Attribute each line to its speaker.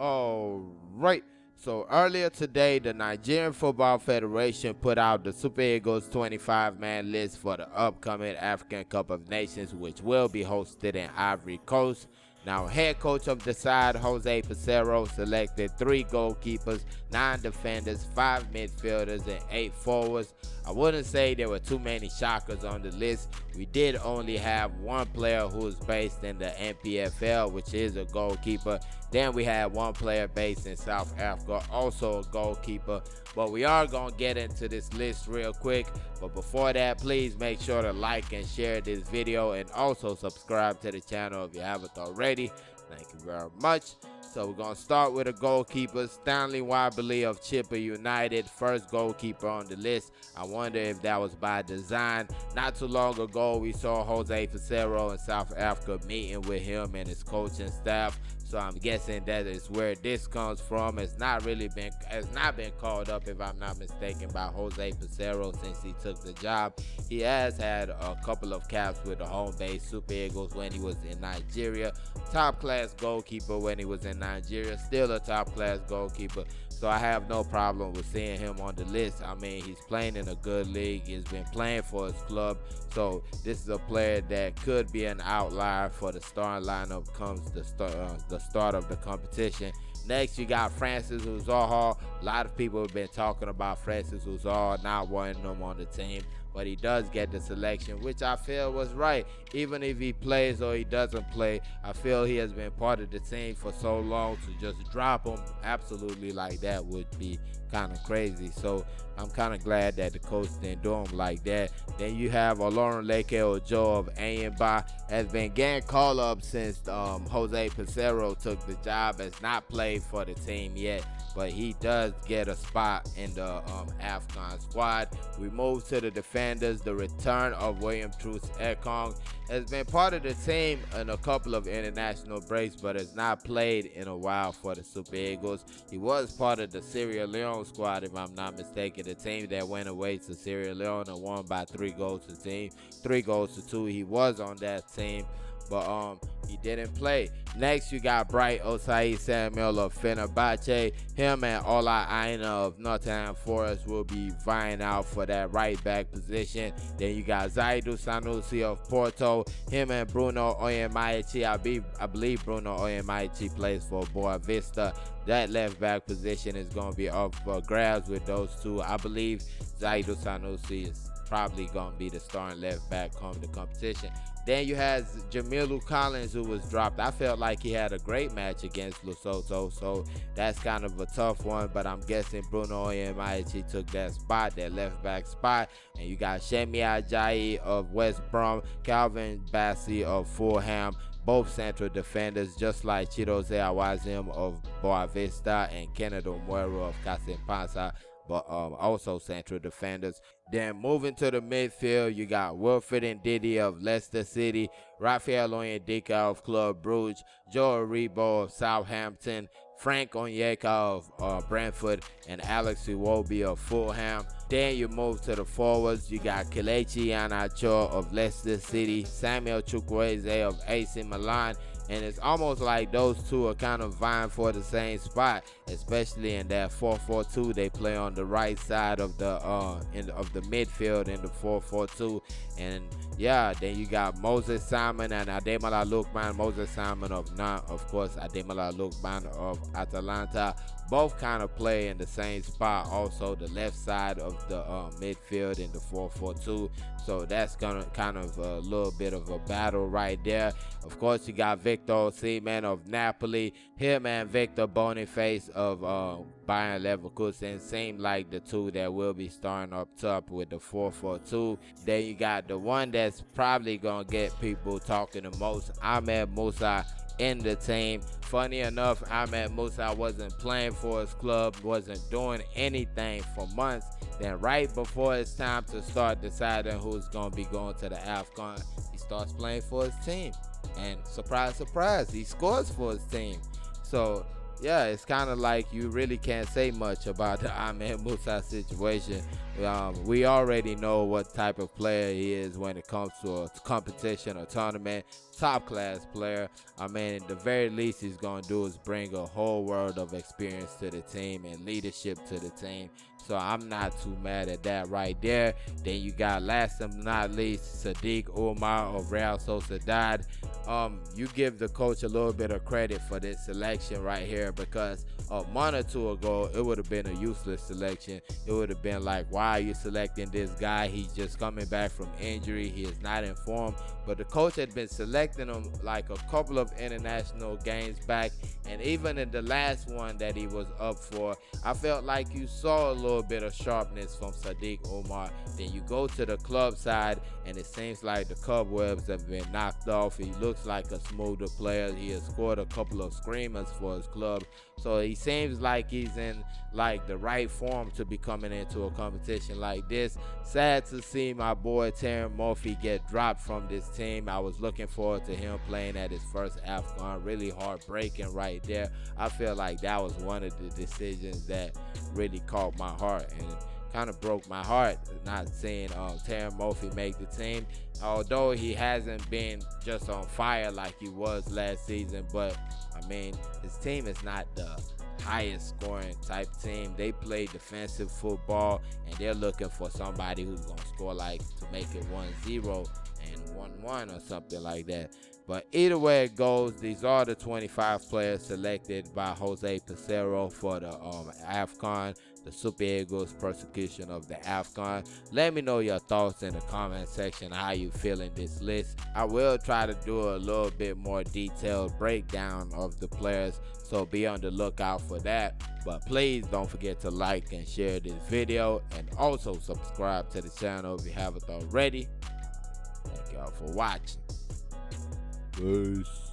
Speaker 1: All right. So earlier today, the Nigerian Football Federation put out the Super Eagles 25-man list for the upcoming African Cup of Nations, which will be hosted in Ivory Coast. Now, head coach of the side, Jose Pizarro, selected 3 goalkeepers, 9 defenders, 5 midfielders, and 8 forwards. I wouldn't say there were too many shockers on the list. We did only have one player who is based in the NPFL, which is a goalkeeper. Then we had one player based in South Africa, also a goalkeeper. But we are going to get into this list real quick. But before that, please make sure to like and share this video, and also subscribe to the channel if you haven't already. Thank you very much. So we're going to start with the goalkeeper, Stanley Wabili of Chippa United, first goalkeeper on the list. I wonder if that was by design. Not too long ago, we saw Jose Pizarro in South Africa meeting with him and his coaching staff. So I'm guessing that is where this comes from. It's not been called up, if I'm not mistaken, by Jose Pizarro since he took the job. He has had a couple of caps with the home base Super Eagles when he was in Nigeria. Top class goalkeeper when he was in Nigeria. Still a top class goalkeeper. So I have no problem with seeing him on the list. I mean, he's playing in a good league. He's been playing for his club. So this is a player that could be an outlier for the starting lineup comes the start of the competition. Next, you got Francis Uzoho. A lot of people have been talking about Francis Uzoho, not wanting him on the team. But he does get the selection, which I feel was right. Even if he plays or he doesn't play, I feel he has been part of the team for so long. To just drop him absolutely like that would be kind of crazy. So I'm kind of glad that the coach didn't do him like that. Then you have Olorunleke Ojo of Enyimba, has been getting call up since Jose Pizarro took the job. Has not played for the team yet, but he does get a spot in the AFCON squad. We move to the defenders. The return of William Truce Ekong has been part of the team in a couple of international breaks, but has not played in a while for the Super Eagles. He was part of the Sierra Leone squad, if I'm not mistaken, the team that went away to Sierra Leone and won by 3 goals to 2. He was on that team, but he didn't play. Next, you got Bright Osai Samuel of Fenerbahce. Him and Ola Aina of Nottingham Forest will be vying out for that right back position. Then you got Zaidu Sanusi of Porto. Him and Bruno Oyemaichi. I believe Bruno Oyemaichi plays for Boa Vista. That left back position is going to be up for grabs with those two. I believe Zaidu Sanusi is probably going to be the starting left back come the competition. Then you had Jamilu Collins, who was dropped. I felt like he had a great match against Lesotho, so that's kind of a tough one, but I'm guessing Bruno Oyemaichi took that spot, that left back spot. And you got Shemi Ajayi of West Brom, Calvin Bassey of Fulham, both central defenders, just like Chidoze Awazim of Boa Vista and Kenneth Omweru of Kasimpansa, but also central defenders. Then moving to the midfield, you got Wilfred Ndidi of Leicester City, Rafael Onyedika of Club Brugge, Joe Aribo of Southampton, Frank Onyeka of Brentford, and Alex Iwobi of Fulham. Then you move to the forwards. You got Kelechi Iheanacho of Leicester City, Samuel Chukwueze of AC Milan, and it's almost like those two are kind of vying for the same spot, especially in that 4-4-2. They play on the right side of the midfield in the 4-4-2. And yeah, then you got Moses Simon and Ademola Lookman. Moses Simon of Ademola Lookman of Atalanta. Both kind of play in the same spot, also the left side of the midfield in the 4-4-2. So that's gonna kind of a little bit of a battle right there. Of course, you got Victor Osimhen of Napoli. Him and Victor Boniface of Bayern Leverkusen seem like the two that will be starting up top with the 4-4-2. Then you got the one that's probably gonna get people talking the most, Ahmed Musa, in the team. Funny enough, Ahmed Musa wasn't playing for his club, wasn't doing anything for months. Then right before it's time to start deciding who's going to be going to the AFCON, he starts playing for his team. And surprise, surprise, he scores for his team. So yeah, it's kind of like you really can't say much about the Ahmed Musa situation. We already know what type of player he is when it comes to a competition or tournament. Top class player. I mean, the very least he's going to do is bring a whole world of experience to the team and leadership to the team. So I'm not too mad at that right there. Then you got, last but not least, Sadiq Umar of Real Sociedad. You give the coach a little bit of credit for this selection right here, because a month or two ago it would have been a useless selection. It would have been like, why are you selecting this guy? He's just coming back from injury. He is not in form. But the coach had been selecting him like a couple of international games back, and even in the last one that he was up for, I felt like you saw a little bit of sharpness from Sadiq Umar. Then you go to the club side, and it seems like the cobwebs have been knocked off. He looks like a smoother player. He has scored a couple of screamers for his club, so he seems like he's in like the right form to be coming into a competition like this. Sad to see my boy Terry Murphy get dropped from this team. I was looking forward to him playing at his first AFCON. Really heartbreaking right there. I feel like that was one of the decisions that really caught my heart and kind of broke my heart, not seeing Terry Murphy make the team. Although he hasn't been just on fire like he was last season, but I mean, his team is not the highest scoring type team. They play defensive football, and they're looking for somebody who's going to score, like, to make it 1-0 and 1-1 or something like that. But either way it goes, these are the 25 players selected by Jose Pizarro for the AFCON, the Super Eagles persecution of the AFCON. Let me know your thoughts in the comment section, how you feeling this list. I will try to do a little bit more detailed breakdown of the players, so be on the lookout for that. But please don't forget to like and share this video, and also subscribe to the channel if you haven't already. Thank y'all for watching. Peace.